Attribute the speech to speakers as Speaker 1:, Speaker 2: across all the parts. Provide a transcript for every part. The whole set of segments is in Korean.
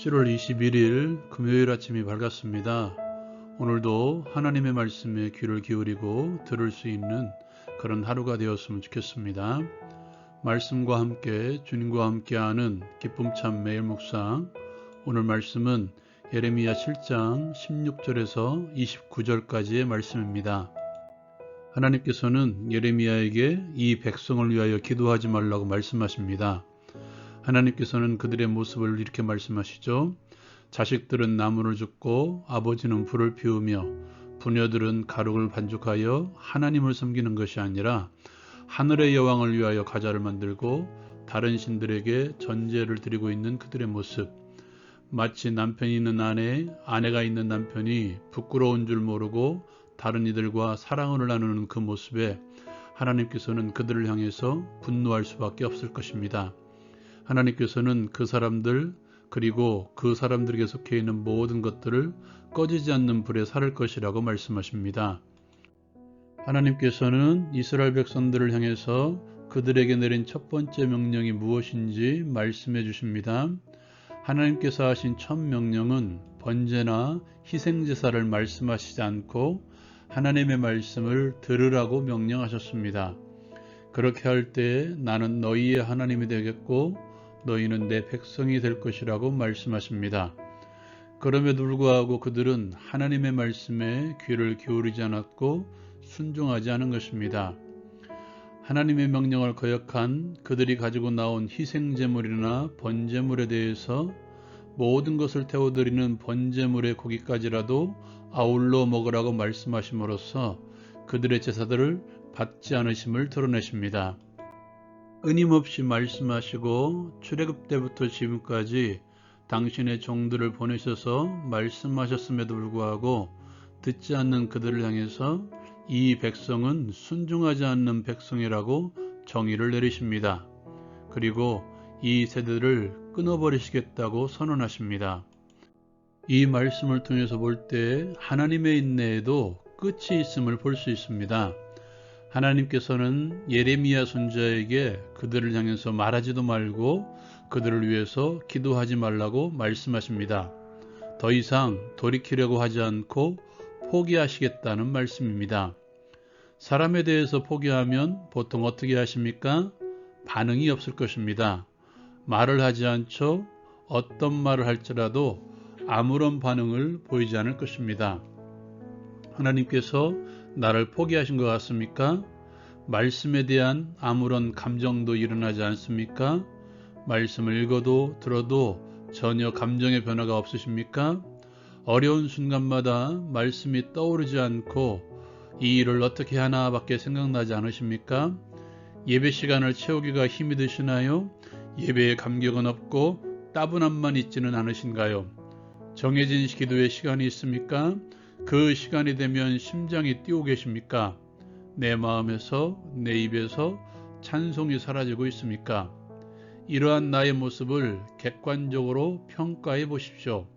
Speaker 1: 7월 21일 금요일 아침이 밝았습니다. 오늘도 하나님의 말씀에 귀를 기울이고 들을 수 있는 그런 하루가 되었으면 좋겠습니다. 말씀과 함께 주님과 함께하는 기쁨 참 매일 묵상. 오늘 말씀은 예레미야 7장 16절에서 29절까지의 말씀입니다. 하나님께서는 예레미야에게 이 백성을 위하여 기도하지 말라고 말씀하십니다. 하나님께서는 그들의 모습을 이렇게 말씀하시죠. 자식들은 나무를 줍고 아버지는 불을 피우며 부녀들은 가루를 반죽하여 하나님을 섬기는 것이 아니라 하늘의 여왕을 위하여 가자를 만들고 다른 신들에게 전제를 드리고 있는 그들의 모습. 마치 남편이 있는 아내가 있는 남편이 부끄러운 줄 모르고 다른 이들과 사랑을 나누는 그 모습에 하나님께서는 그들을 향해서 분노할 수밖에 없을 것입니다. 하나님께서는 그 사람들 그리고 그 사람들에게 속해 있는 모든 것들을 꺼지지 않는 불에 살을 것이라고 말씀하십니다. 하나님께서는 이스라엘 백성들을 향해서 그들에게 내린 첫 번째 명령이 무엇인지 말씀해 주십니다. 하나님께서 하신 첫 명령은 번제나 희생제사를 말씀하시지 않고 하나님의 말씀을 들으라고 명령하셨습니다. 그렇게 할 때 나는 너희의 하나님이 되겠고 너희는 내 백성이 될 것이라고 말씀하십니다. 그럼에도 불구하고 그들은 하나님의 말씀에 귀를 기울이지 않았고 순종하지 않은 것입니다. 하나님의 명령을 거역한 그들이 가지고 나온 희생제물이나 번제물에 대해서 모든 것을 태워드리는 번제물의 고기까지라도 아울러 먹으라고 말씀하심으로써 그들의 제사들을 받지 않으심을 드러내십니다. 끊임없이 말씀하시고 출애굽 때부터 지금까지 당신의 종들을 보내셔서 말씀하셨음에도 불구하고 듣지 않는 그들을 향해서 이 백성은 순종하지 않는 백성이라고 정의를 내리십니다. 그리고 이 세대를 끊어버리시겠다고 선언하십니다. 이 말씀을 통해서 볼 때 하나님의 인내에도 끝이 있음을 볼 수 있습니다. 하나님께서는 예레미야 선지자에게 그들을 향해서 말하지도 말고 그들을 위해서 기도하지 말라고 말씀하십니다. 더 이상 돌이키려고 하지 않고 포기하시겠다는 말씀입니다. 사람에 대해서 포기하면 보통 어떻게 하십니까? 반응이 없을 것입니다. 말을 하지 않죠. 어떤 말을 할지라도 아무런 반응을 보이지 않을 것입니다. 하나님께서 나를 포기하신 것 같습니까? 말씀에 대한 아무런 감정도 일어나지 않습니까? 말씀을 읽어도 들어도 전혀 감정의 변화가 없으십니까? 어려운 순간마다 말씀이 떠오르지 않고 이 일을 어떻게 하나 밖에 생각나지 않으십니까? 예배 시간을 채우기가 힘이 드시나요? 예배에 감격은 없고 따분함만 있지는 않으신가요? 정해진 기도의 시간이 있습니까? 그 시간이 되면 심장이 뛰고 계십니까? 내 마음에서 내 입에서 찬송이 사라지고 있습니까? 이러한 나의 모습을 객관적으로 평가해 보십시오.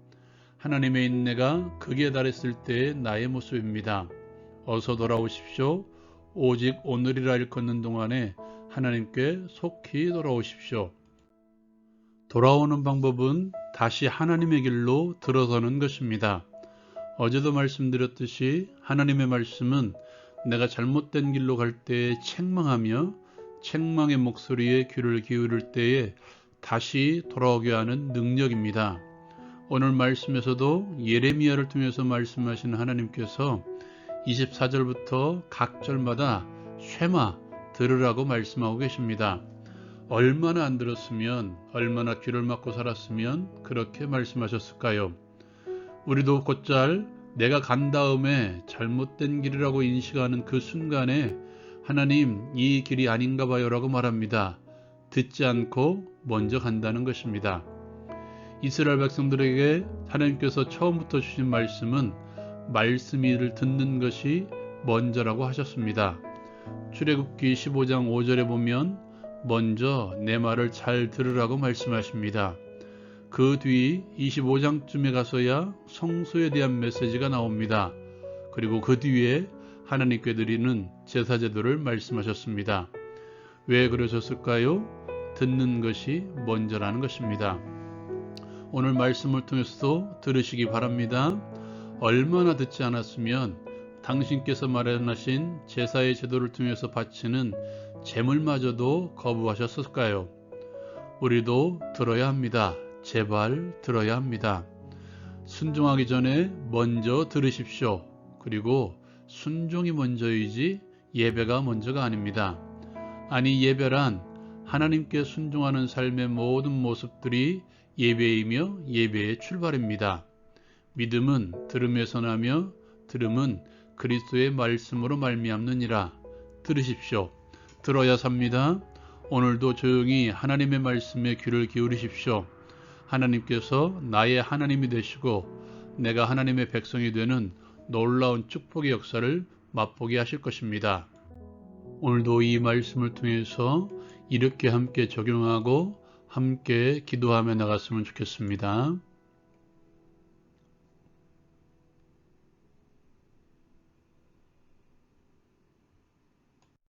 Speaker 1: 하나님의 인내가 극에 달했을 때의 나의 모습입니다. 어서 돌아오십시오. 오직 오늘이라 일컫는 동안에 하나님께 속히 돌아오십시오. 돌아오는 방법은 다시 하나님의 길로 들어서는 것입니다. 어제도 말씀드렸듯이 하나님의 말씀은 내가 잘못된 길로 갈 때에 책망하며 책망의 목소리에 귀를 기울일 때에 다시 돌아오게 하는 능력입니다. 오늘 말씀에서도 예레미야를 통해서 말씀하신 하나님께서 24절부터 각 절마다 쉐마 들으라고 말씀하고 계십니다. 얼마나 안 들었으면, 얼마나 귀를 막고 살았으면 그렇게 말씀하셨을까요? 우리도 곧잘 내가 간 다음에 잘못된 길이라고 인식하는 그 순간에 하나님 이 길이 아닌가 봐요 라고 말합니다. 듣지 않고 먼저 간다는 것입니다. 이스라엘 백성들에게 하나님께서 처음부터 주신 말씀은 말씀을 듣는 것이 먼저라고 하셨습니다. 출애굽기 15장 5절에 보면 먼저 내 말을 잘 들으라고 말씀하십니다. 그 뒤 25장쯤에 가서야 성소에 대한 메시지가 나옵니다. 그리고 그 뒤에 하나님께 드리는 제사제도를 말씀하셨습니다. 왜 그러셨을까요? 듣는 것이 먼저라는 것입니다. 오늘 말씀을 통해서도 들으시기 바랍니다. 얼마나 듣지 않았으면 당신께서 마련하신 제사의 제도를 통해서 바치는 제물마저도 거부하셨을까요? 우리도 들어야 합니다. 제발 들어야 합니다. 순종하기 전에 먼저 들으십시오. 그리고 순종이 먼저이지 예배가 먼저가 아닙니다. 아니, 예배란 하나님께 순종하는 삶의 모든 모습들이 예배이며 예배의 출발입니다. 믿음은 들음에서 나며 들음은 그리스도의 말씀으로 말미암느니라. 들으십시오. 들어야 삽니다. 오늘도 조용히 하나님의 말씀에 귀를 기울이십시오. 하나님께서 나의 하나님이 되시고 내가 하나님의 백성이 되는 놀라운 축복의 역사를 맛보게 하실 것입니다. 오늘도 이 말씀을 통해서 이렇게 함께 적용하고 함께 기도하며 나갔으면 좋겠습니다.